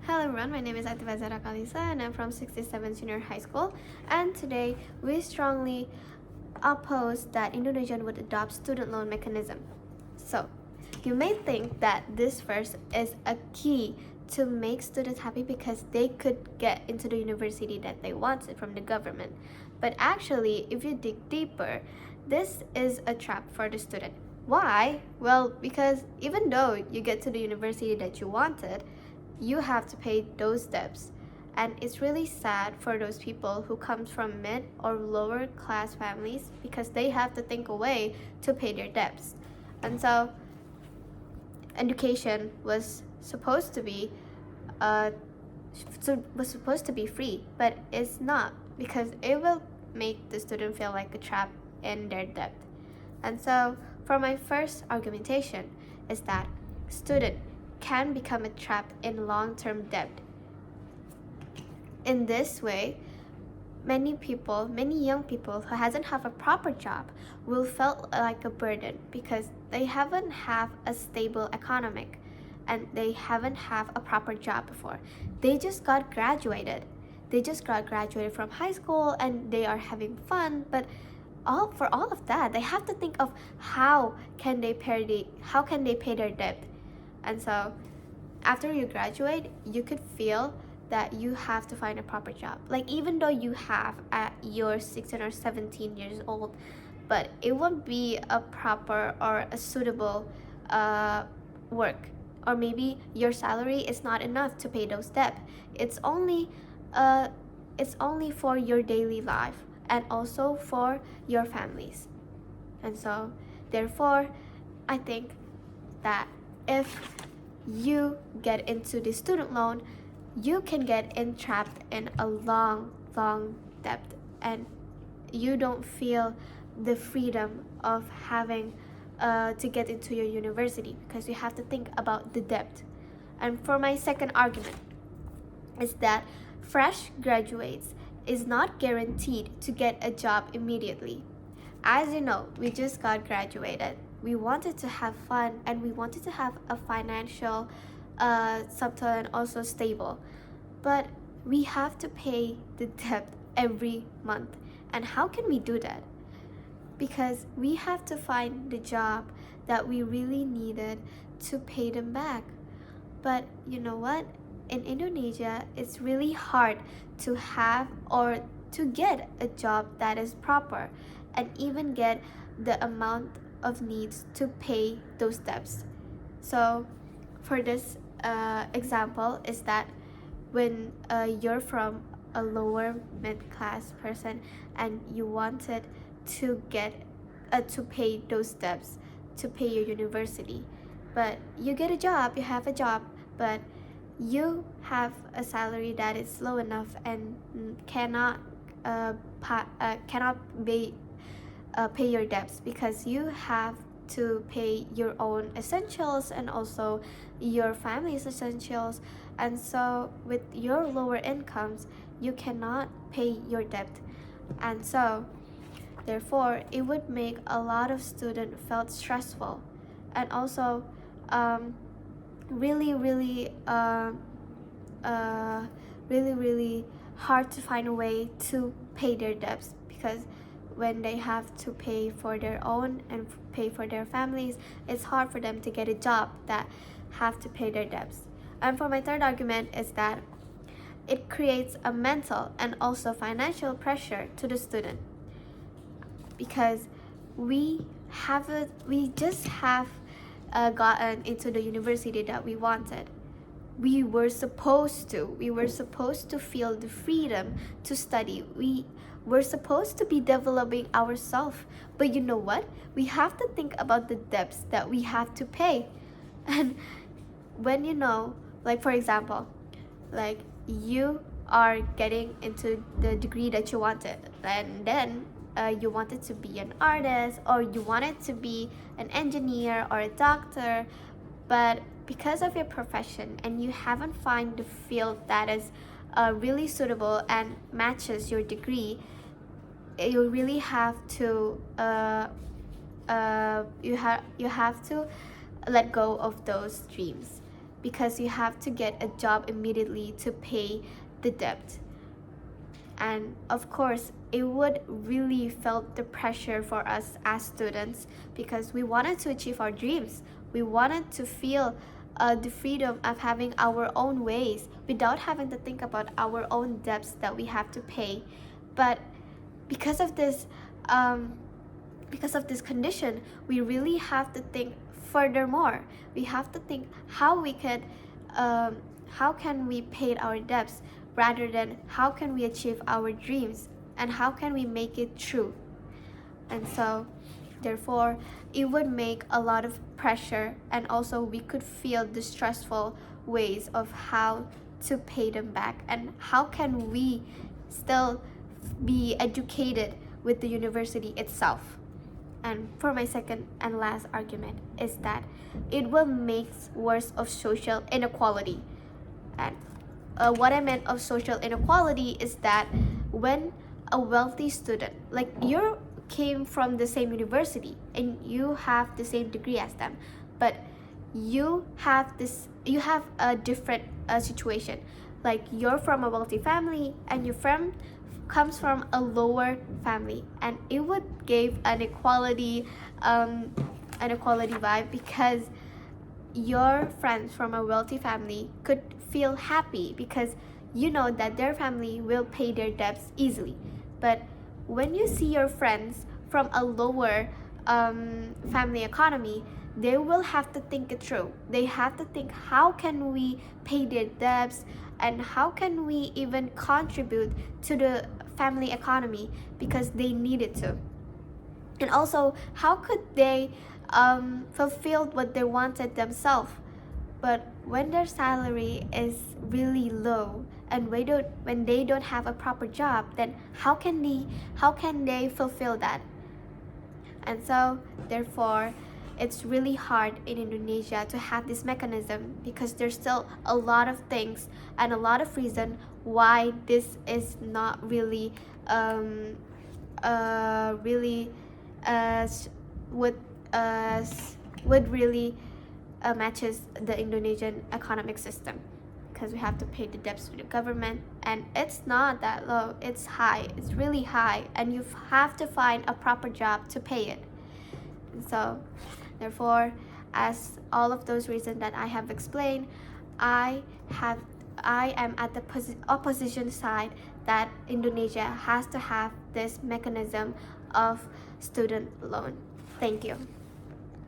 Hello everyone, my name is Zahra and I'm from 67 Senior High School, and today we strongly oppose that Indonesia would adopt student loan mechanism. So, you may think that this verse is a key to make students happy because they could get into the university that they wanted from the government. But actually, if you dig deeper, this is a trap for the student. Why? Well, because even though you get to the university that you wanted, you have to pay those debts. And it's really sad for those people who comes from mid or lower class families because they have to think a way to pay their debts. And so education was supposed to be free, but it's not, because it will make the student feel like a trap in their debt. And so for my first argumentation is that student can become a trap in long-term debt. In this way, many young people who hasn't have a proper job will feel like a burden because they haven't have a stable economic and they haven't have a proper job before. They just got graduated. From high school and they are having fun, but for all of that, they have to think of how can they pay their debt. And so after you graduate, you could feel that you have to find a proper job. Like even though you have at your 16 or 17 years old, but it won't be a proper or a suitable work. Or maybe your salary is not enough to pay those debts. It's only for your daily life and also for your families. And so therefore, I think that if you get into the student loan, you can get entrapped in a long debt, and you don't feel the freedom of having to get into your university because you have to think about the debt. And for my second argument is that fresh graduates is not guaranteed to get a job immediately. As you know, we just got graduated. We wanted to have fun and we wanted to have a financial subtle and also stable. But we have to pay the debt every month. And how can we do that? Because we have to find the job that we really needed to pay them back. But you know what? In Indonesia, it's really hard to have or to get a job that is proper and even get the amount of needs to pay those debts. So for this example is that when you're from a lower mid-class person and you wanted to get to pay those debts to pay your university, but you get a job, you have a job, but you have a salary that is low enough and cannot pay your debts because you have to pay your own essentials and also your family's essentials. And so with your lower incomes, you cannot pay your debt. And so therefore, it would make a lot of students felt stressful and also really hard to find a way to pay their debts, because when they have to pay for their own and pay for their families, it's hard for them to get a job that have to pay their debts. And for my third argument is that it creates a mental and also financial pressure to the student, because we just have gotten into the university that we wanted. We were supposed to feel the freedom to study. We were supposed to be developing ourselves. But you know what? We have to think about the debts that we have to pay. And when like for example, like you are getting into the degree that you wanted, and then you wanted to be an artist or you wanted to be an engineer or a doctor, but because of your profession and you haven't found the field that is really suitable and matches your degree, you really have to you have to let go of those dreams, because you have to get a job immediately to pay the debt. And of course, it would really felt the pressure for us as students because we wanted to achieve our dreams. We wanted to feel the freedom of having our own ways without having to think about our own debts that we have to pay. But because of this condition, we really have to think furthermore. We have to think how can we pay our debts rather than how can we achieve our dreams and how can we make it true. And so therefore it would make a lot of pressure, and also we could feel the stressful ways of how to pay them back and how can we still be educated with the university itself. And for my second and last argument is that it will make worse of social inequality. And what I meant of social inequality is that when a wealthy student, like you came from the same university and you have the same degree as them, but you have a different situation. Like you're from a wealthy family and your friend comes from a lower family, and it would give an equality vibe because your friends from a wealthy family could feel happy because you know that their family will pay their debts easily. But when you see your friends from a lower family economy, they will have to think it through. They have to think, how can we pay their debts and how can we even contribute to the family economy because they need it to. And also, how could they fulfill what they wanted themselves? But when their salary is really low and when they don't have a proper job, then how can they fulfill that? And so therefore it's really hard in Indonesia to have this mechanism because there's still a lot of things and a lot of reason why this is not really would really matches the Indonesian economic system, because we have to pay the debts to the government, and it's not that low, it's high, it's really high, and you have to find a proper job to pay it. And so therefore, as all of those reasons that I have explained, I am at the opposition side that Indonesia has to have this mechanism of student loan. Thank you.